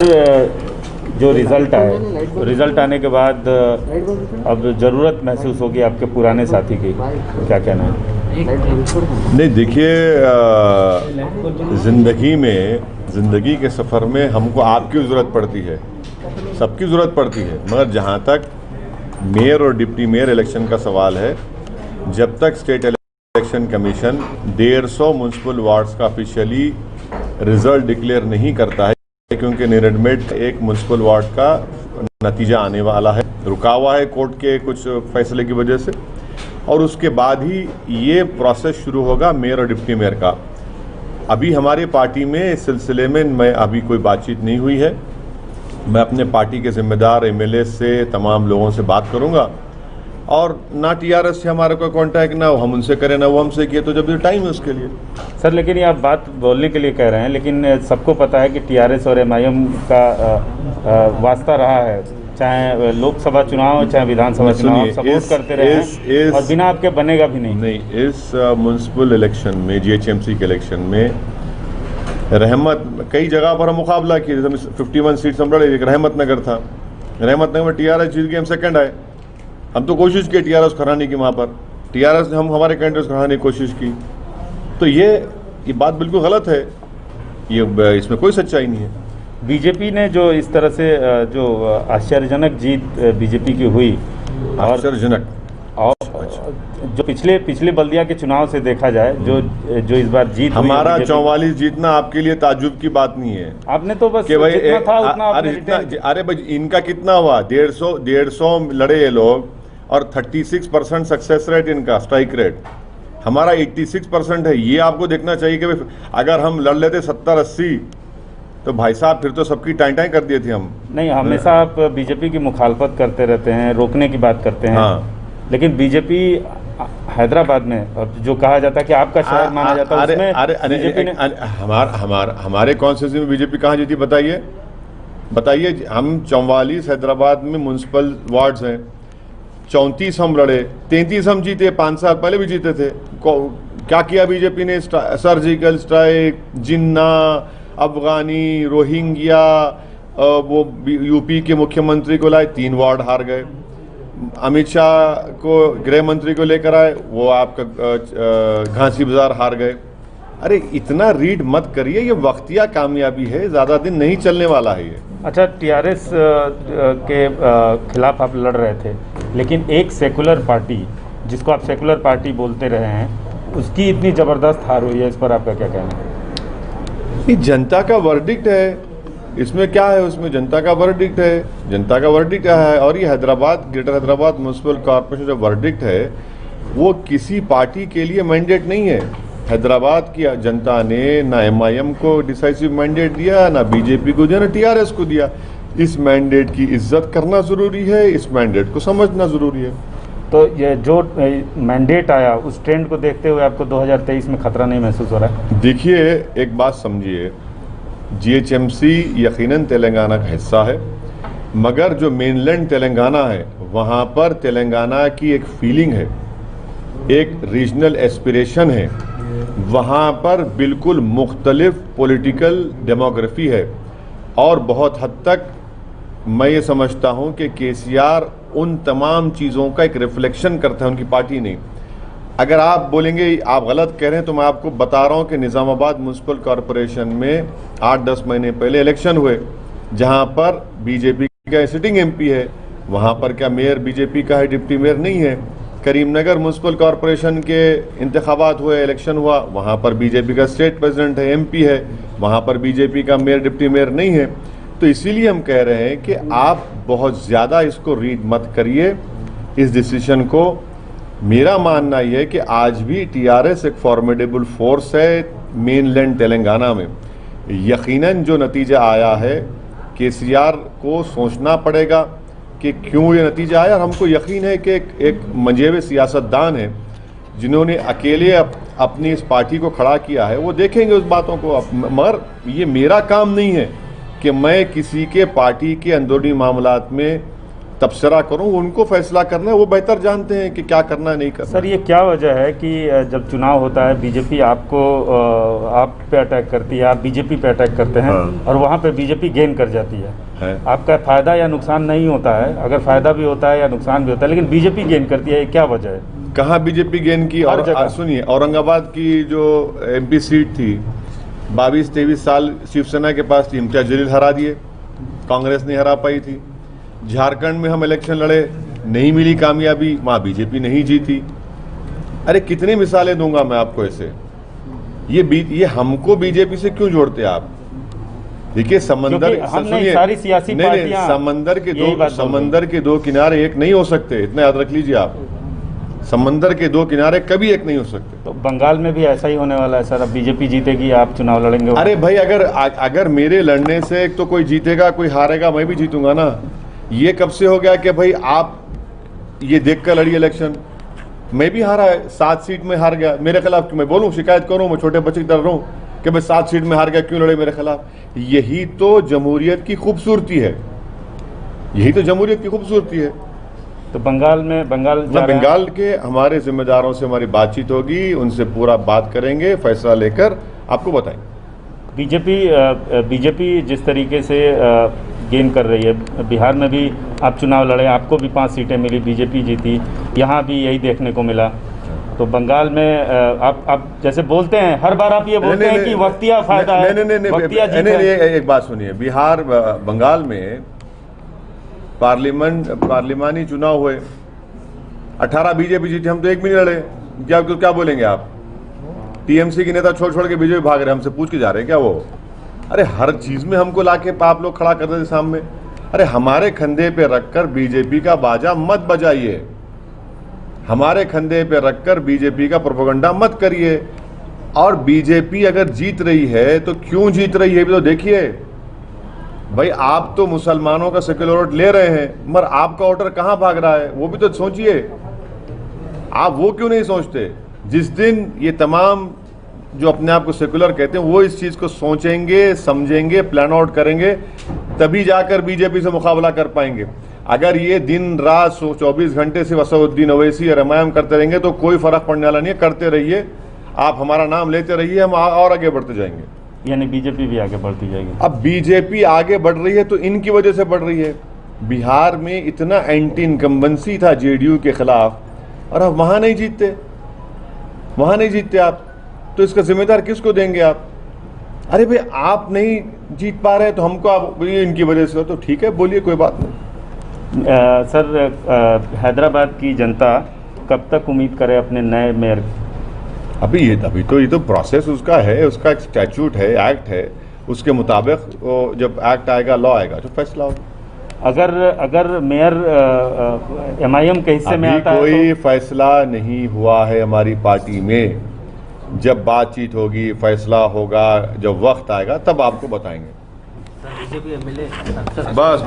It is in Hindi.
जो रिज़ल्ट आने के बाद अब ज़रूरत महसूस होगी आपके पुराने साथी की, क्या कहना है? नहीं, देखिए, ज़िंदगी के सफ़र में हमको आपकी ज़रूरत पड़ती है, सबकी ज़रूरत पड़ती है, मगर जहाँ तक मेयर और डिप्टी मेयर इलेक्शन का सवाल है, जब तक state election commission 150 municipal wards का ऑफिशियली रिज़ल्ट डिक्लेयर नहीं करता है, क्योंकि निरडमेट एक म्यूनसिपल वार्ड का नतीजा आने वाला है, रुका हुआ है कोर्ट के कुछ फैसले की वजह से, और उसके बाद ही ये प्रोसेस शुरू होगा मेयर और डिप्टी मेयर का। अभी हमारी पार्टी में इस सिलसिले में मैं अभी कोई बातचीत नहीं हुई है। मैं अपने पार्टी के जिम्मेदार एमएलए से, तमाम लोगों से बात करूंगा, और ना टीआरएस से हमारा कोई कांटेक्ट, ना हम उनसे करें ना वो हमसे किए, तो जब ये टाइम है उसके लिए। सर, लेकिन ये आप बात बोलने के लिए कह रहे हैं, लेकिन सबको पता है कि टीआरएस और एमआईएम का वास्ता रहा है, चाहे लोकसभा चुनाव चाहे विधानसभा चुनाव, सपोर्ट करते रहे हैं और बिना आपके बनेगा भी नहीं। इस म्यूनसिपल इलेक्शन में, जीएचएमसी के इलेक्शन में रहमत कई जगह पर हम मुकाबला किए, जैसे 51 सीट्स हम लड़े, एक रहमत नगर था, रहमत नगर में टीआरएस जीत के हम सेकंड आए। हम तो कोशिश की टीआरएस खराने की, वहाँ पर टीआरएस हम हमारे कैंडिडेट खराने की कोशिश की, तो ये बात बिल्कुल गलत है, ये इसमें कोई सच्चाई नहीं है। बीजेपी ने जो इस तरह से जो आश्चर्यजनक जीत बीजेपी की हुई, आश्चर्यजनक, और जो पिछले बल्दिया के चुनाव से देखा जाए, जो इस बार जीत, हमारा 44 जीतना आपके लिए ताज्जुब की बात नहीं है। आपने तो बस कि भाई जितना था उतना अरे भाई, इनका कितना हुआ? 150 लड़े ये लोग, और 36% सक्सेस रेट इनका, स्ट्राइक रेट। हमारा 86% है। ये आपको देखना चाहिए कि अगर हम लड़ लेते 70-80, तो भाई साहब फिर तो सबकी टाई कर दिए थे हम। नहीं, हमेशा आप बीजेपी की मुखालफत करते रहते हैं, रोकने की बात करते हैं। हाँ। लेकिन बीजेपी हैदराबाद में जो कहा जाता है कि आपका शहर माना जाता है, हमारे कॉन्स्टिट्यूंसी में बीजेपी कहाँ जीती? बताइए। हम 44 हैदराबाद में म्यूनसिपल वार्ड्स हैं, 34 हम लड़े, 33 हम जीते, 5 साल पहले भी जीते थे। क्या किया बीजेपी ने? सर्जिकल स्ट्राइक, जिन्ना, अफगानी, रोहिंग्या, वो यूपी के मुख्यमंत्री को लाए, 3 वार्ड हार गए। अमित शाह को गृह मंत्री को लेकर आए, वो आपका घासी बाजार हार गए। अरे इतना रीड मत करिए, ये वक्तिया कामयाबी है, ज़्यादा दिन नहीं चलने वाला है ये। अच्छा, टीआरएस के खिलाफ आप लड़ रहे थे, लेकिन एक सेकुलर पार्टी, जिसको आप सेकुलर पार्टी बोलते रहे हैं, उसकी इतनी ज़बरदस्त हार हुई है, इस पर आपका क्या कहना है? ये जनता का वर्डिक्ट है, इसमें क्या है? उसमें जनता का वर्डिक्ट है, जनता का वर्डिक्ट है। और ये Hyderabad, greater Hyderabad municipal corporation जो वर्डिक्ट है, वो किसी पार्टी के लिए मैंडेट नहीं है। हैदराबाद की जनता ने ना एमआईएम को डिसाइसिव मैंडेट दिया, ना बीजेपी को दिया, ना टीआरएस को दिया। इस मैंडेट की इज्जत करना जरूरी है, इस मैंडेट को समझना जरूरी है। तो ये जो मैंडेट आया, उस ट्रेंड को देखते हुए आपको 2023 में खतरा नहीं महसूस हो रहा है? देखिए, एक बात समझिए, जीएचएमसी यकीनन तेलंगाना का हिस्सा है, मगर जो मेनलैंड तेलंगाना है, वहाँ पर तेलंगाना की एक फीलिंग है, एक रीजनल एस्पिरेशन है, वहाँ पर बिल्कुल मुख्तलिफ पॉलिटिकल डेमोग्राफी है। और बहुत हद तक मैं ये समझता हूँ कि केसीआर उन तमाम चीज़ों का एक रिफ्लेक्शन करता है, उनकी पार्टी नहीं। अगर आप बोलेंगे आप गलत कह रहे हैं, तो मैं आपको बता रहा हूं कि निज़ामाबाद म्यूनसिपल कॉरपोरेशन में 8-10 महीने पहले इलेक्शन हुए, जहां पर बीजेपी का सिटिंग एमपी है, वहां पर क्या मेयर बीजेपी का है, डिप्टी मेयर नहीं है। करीमनगर म्यूनसिपल कॉरपोरेशन के इंतखाबात हुए, इलेक्शन हुआ, वहां पर बीजेपी का स्टेट प्रेसिडेंट है, एमपी है, वहां पर बीजेपी का मेयर डिप्टी मेयर नहीं है। तो इसीलिए हम कह रहे हैं कि आप बहुत ज़्यादा इसको रीड मत करिए, इस डिसीजन को। मेरा मानना यह है कि आज भी टीआरएस एक फॉर्मिडेबल फोर्स है मेनलैंड तेलंगाना में। यकीनन जो नतीजा आया है, केसीआर को सोचना पड़ेगा कि क्यों ये नतीजा आया। और हमको यकीन है कि एक मंजेवे सियासतदान है, जिन्होंने अकेले अपनी इस पार्टी को खड़ा किया है, वो देखेंगे उस बातों को। मगर ये मेरा काम नहीं है कि मैं किसी के पार्टी के अंदरूनी मामलात में तबसरा करूं, उनको फैसला करना है, वो बेहतर जानते हैं कि क्या करना है नहीं करना। सर, ये क्या वजह है कि जब चुनाव होता है बीजेपी आपको आप पे अटैक करती है, आप बीजेपी पे अटैक करते हैं, हाँ। और वहाँ पे बीजेपी गेन कर जाती है। आपका फायदा या नुकसान नहीं होता है, अगर फायदा भी होता है या नुकसान भी होता है, लेकिन बीजेपी गेन करती है, क्या वजह है? कहाँ बीजेपी गेन की? हर जगह। और सुनिए, औरंगाबाद की जो MP सीट थी 22-23 साल शिवसेना के पास थी, इम्तियाज जलील हरा दिए, कांग्रेस नहीं हरा पाई थी। झारखंड में हम इलेक्शन लड़े, नहीं मिली कामयाबी, वहाँ बीजेपी नहीं जीती। अरे कितनी मिसालें दूंगा मैं आपको ऐसे। ये हमको बीजेपी से क्यों जोड़ते आप? देखिए समंदर, सुनिए, सारी सियासी पार्टियां समंदर के दो किनारे एक नहीं हो सकते, इतना याद रख लीजिए आप। समंदर के दो किनारे कभी एक नहीं हो सकते। तो बंगाल में भी ऐसा ही होने वाला है सर, अब बीजेपी जीतेगी, आप चुनाव लड़ेंगे। अरे भाई, अगर मेरे लड़ने से एक तो कोई जीतेगा कोई हारेगा, मैं भी जीतूंगा ना। ये कब से हो गया कि भाई आप ये देख कर लड़ी इलेक्शन? मैं भी हारा है, 7 सीट में हार गया, मेरे खिलाफ क्यों मैं बोलूं, शिकायत करूं, मैं छोटे बच्चे की तरह रहूं कि भाई 7 सीट में हार गया, क्यों लड़े मेरे खिलाफ? यही तो जमहूरियत की खूबसूरती है, यही तो जमहूरियत की खूबसूरती है। तो बंगाल के हमारे जिम्मेदारों से हमारी बातचीत होगी, उनसे पूरा बात करेंगे, फैसला लेकर आपको बताएंगे। बीजेपी जिस तरीके से गेन कर रही है, बिहार में भी आप चुनाव लड़े, आपको भी 5 सीटें मिली, बीजेपी जीती, यहाँ भी यही देखने को मिला। तो बंगाल में आप जैसे बोलते हैं, हर बार आप ये बोलते हैं कि वक्तिया फायदा है, वक्तिया जीत है। एक बात सुनिए, बिहार बंगाल में पार्लिमानी चुनाव हुए, 18 बीजेपी जीती, हम तो एक भी नहीं लड़े। क्या बोलेंगे आप? TMC के नेता छोड़ के बीजेपी भाग रहे, हमसे पूछ के जा रहे हैं क्या वो? अरे हर चीज में हमको लाके आप लोग खड़ा कर देते सामने। अरे हमारे कंधे पे रखकर बीजेपी का बाजा मत बजाइए, हमारे कंधे पे रखकर बीजेपी का प्रोपेगेंडा मत करिए। और बीजेपी अगर जीत रही है तो क्यों जीत रही है भी तो देखिए। भाई आप तो मुसलमानों का सेक्युलर वोट ले रहे हैं, मगर आपका वोटर कहां भाग रहा है वो भी तो सोचिए। आप वो क्यों नहीं सोचते? जिस दिन ये तमाम जो अपने आप को सेक्युलर कहते हैं वो इस चीज को सोचेंगे, समझेंगे, प्लान आउट करेंगे, तभी जाकर बीजेपी से मुकाबला कर पाएंगे। अगर ये दिन रात 24 घंटे से असदुद्दीन ओवैसी और एमआईएम करते रहेंगे तो कोई फर्क पड़ने वाला नहीं है। करते रहिए, आप हमारा नाम लेते रहिए, हम और आगे बढ़ते जाएंगे। यानी बीजेपी भी आगे बढ़ती जाएगी। अब बीजेपी आगे बढ़ रही है तो इनकी वजह से बढ़ रही है। बिहार में इतना एंटी इनकम्बेंसी था जेडीयू के खिलाफ, और अब वहां नहीं जीतते आप, तो इसका जिम्मेदार किसको देंगे आप? अरे भाई आप नहीं जीत पा रहे तो हमको आप इनकी वजह से, तो ठीक है बोलिए, कोई बात नहीं। सर, हैदराबाद की जनता कब तक उम्मीद करे अपने नए मेयर? अभी तो ये तो प्रोसेस उसका है, उसका एक स्टैट्यूट है, एक्ट है, उसके मुताबिक जब एक्ट आएगा, लॉ आएगा तो फैसला होगा। अगर मेयर एमआईएम के हिस्से में आता है, कोई फैसला नहीं हुआ है हमारी पार्टी में। जब बातचीत होगी, फैसला होगा, जब वक्त आएगा तब आपको बताएंगे। बीजेपी MLA बस